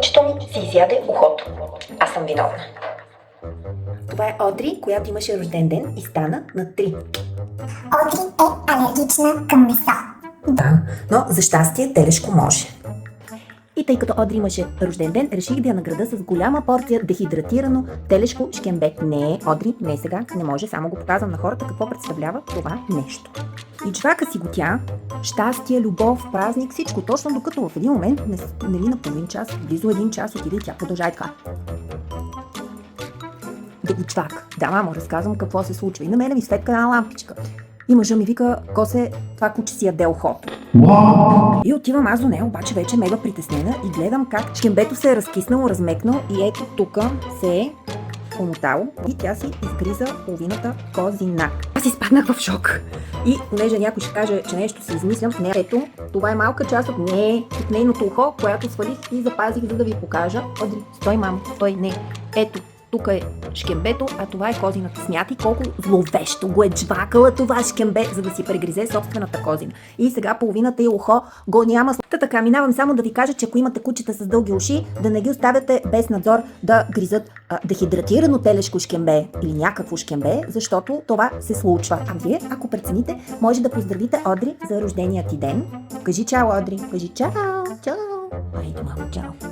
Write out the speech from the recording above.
Кучето ми си изяде ухото. Аз съм виновна. Това е Одри, която имаше рожден ден и стана на 3. Одри е алергична към месо. Да, но за щастие телешко може. И тъй като Одри имаше рожден ден, реших да я награда с голяма порция дехидратирано телешко шкембе. Не, Одри, не сега, не може, само го показвам на хората какво представлява това нещо. И чвака си го тя, щастие, любов, празник, всичко, точно докато в един момент, нали на половин час, близо 1 час отиде и тя продължава така. Да го чвак. Да, мамо, разказвам какво се случва. И на мене ми светка една лампичка. И мъжа ми вика, Косе, това куче си яде ухото. И отивам аз до нея, обаче вече мега притеснена и гледам как шкембето се е разкиснало, размекнало и ето тук се е помотало и тя си изгриза половината козинак. Аз изпаднах в шок. И понеже някой ще каже, че нещо си измислям, не, ето, това е малка част от нейното ухо, която свалих и запазих, за да ви покажа. Одри, стой, мамо, стой, не. Ето, тук е шкембето, а това е козината. Смятай колко зловещо го е джвакала това шкембе, за да си прегризе собствената козина. И сега половината и ухо го няма. Така, минавам само да ви кажа, че ако имате кучета с дълги уши, да не ги оставяте без надзор да гризат дехидратирано телешко шкембе или някакво шкембе, защото това се случва. А вие, ако прецените, може да поздравите Одри за рождения ти ден. Кажи чао, Одри. Кажи чао, чао. Айде, мамо, чао.